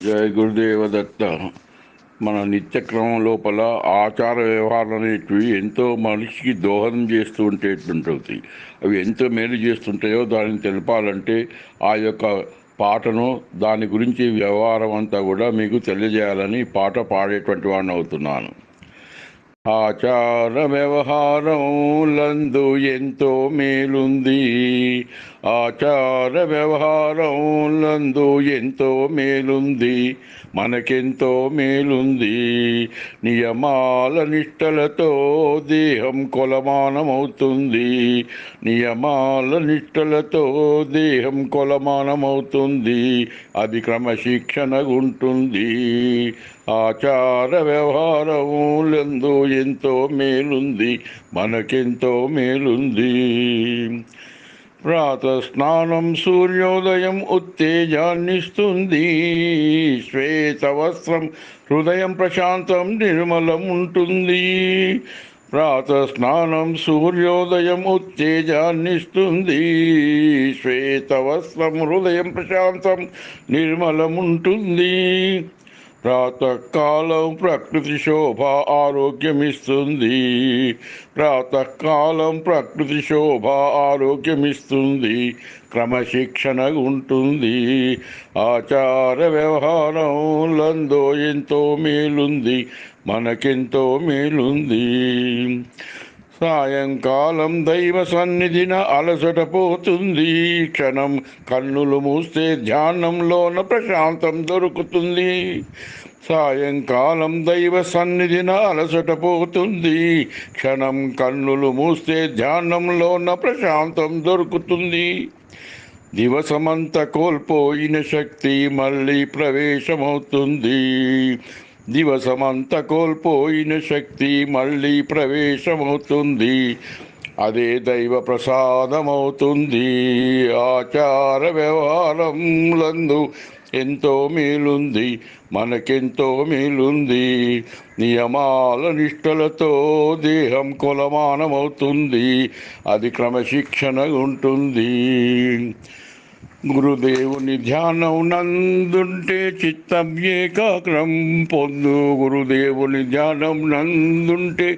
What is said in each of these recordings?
జయ గురుదేవ దత్త. మన నిత్యక్రమం లోపల ఆచార వ్యవహారాలు అనేటివి ఎంతో మనిషికి దోహదం చేస్తూ ఉండేటుంటుంది. అవి ఎంతో మేలు చేస్తుంటాయో దానిని తెలపాలంటే ఆ యొక్క పాటను, దాని గురించి వ్యవహారం అంతా కూడా మీకు తెలియజేయాలని పాట పాడేటువంటి వాడిని అవుతున్నాను. ఆచార వ్యవహారంలందు ఎంతో మేలుంది. ఆచార వ్యవహారంలందు ఎంతో మేలుంది. మనకెంతో మేలుంది. నియమాల నిష్టలతో దేహం కొలమానమవుతుంది. నియమాల నిష్టలతో దేహం కొలమానమవుతుంది. అది క్రమశిక్షణగుంటుంది. ఆచార వ్యవహారములందు ఎంతో మేలుంది. మనకెంతో మేలుంది. ప్రాతస్నానం సూర్యోదయం ఉత్తేజాన్నిస్తుంది. శ్వేతవస్త్రం హృదయం ప్రశాంతం నిర్మలం ఉంటుంది. ప్రాతస్నానం సూర్యోదయం ఉత్తేజాన్నిస్తుంది. శ్వేతవస్త్రం హృదయం ప్రశాంతం నిర్మలముంటుంది. ప్రాతకాలం ప్రకృతి శోభ ఆరోగ్యమిస్తుంది. ప్రాతకాలం ప్రకృతి శోభ ఆరోగ్యమిస్తుంది. క్రమశిక్షణ ఉంటుంది. ఆచార వ్యవహారంలందు ఎంతో మేలుంది. మనకెంతో మేలుంది. సాయంకాలం దైవ సన్నిధిన అలసట పోతుంది. క్షణం కన్నులు మూస్తే ధ్యానంలోన ప్రశాంతం దొరుకుతుంది. సాయంకాలం దైవ సన్నిధిన అలసట పోతుంది. క్షణం కన్నులు మూస్తే ధ్యానంలోన ప్రశాంతం దొరుకుతుంది. దివసమంతా కోల్పోయిన శక్తి మళ్ళీ ప్రవేశమవుతుంది. దివసమంతా కోల్పోయిన శక్తి మళ్ళీ ప్రవేశమవుతుంది. అదే దైవ ప్రసాదమవుతుంది. ఆచార వ్యవహారంలందు ఎంతో మేలుంది. మనకెంతో మేలుంది. నియమాల నిష్టలతో దేహం కొలమానమవుతుంది. అది క్రమశిక్షణ ఉంటుంది. గురుదేవుని ధ్యానం నందుంటే చిత్తం ఏకాగ్రం పొందు. గురుదేవుని ధ్యానం నందుంటే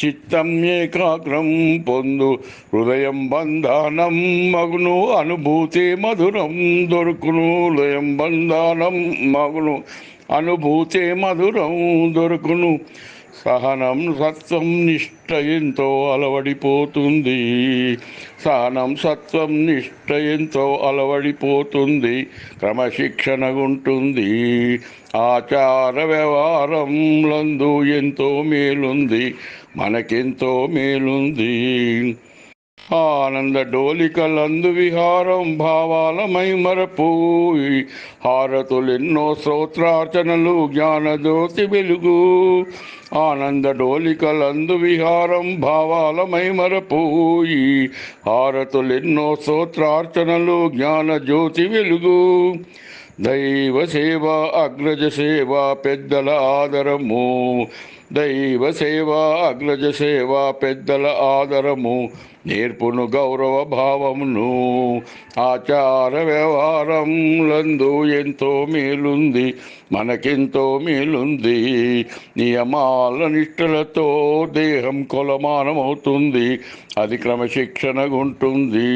చిత్తం ఏకాగ్రం పొందు. హృదయం బంధానం మగును అనుభూతి మధురం దొరుకును. హృదయం బంధానం మగును అనుభూతి మధురం దొరుకును. సహనం సత్వం నిష్ట ఎంతో అలవడిపోతుంది. సహనం సత్వం నిష్ట ఎంతో అలవడిపోతుంది. క్రమశిక్షణ ఉంటుంది. ఆచార వ్యవహారంలందు ఎంతో మేలుంది. మనకెంతో మేలుంది. ఆనంద డోలికలందు విహారం భావాలమై మరపోయి. హారతులెన్నో స్తోత్రార్చనలు జ్ఞానజ్యోతి వెలుగు. ఆనంద డోలికలందు విహారం భావాలమై మరపోయి. హారతులెన్నో స్తోత్రార్చనలు జ్ఞానజ్యోతి వెలుగు. దైవ సేవ అగ్రజ సేవ పెద్దల ఆదరము. దైవ సేవ అగ్రజ సేవ పెద్దల ఆదరము నేర్పును గౌరవ భావమును. ఆచార వ్యవహారంలందు ఎంతో మేలుంది. మనకెంతో మేలుంది. నియమాల నిష్టలతో దేహం కొలమానమవుతుంది. అది క్రమశిక్షణగుంటుంది.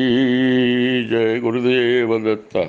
జయ గురుదేవ దత్త.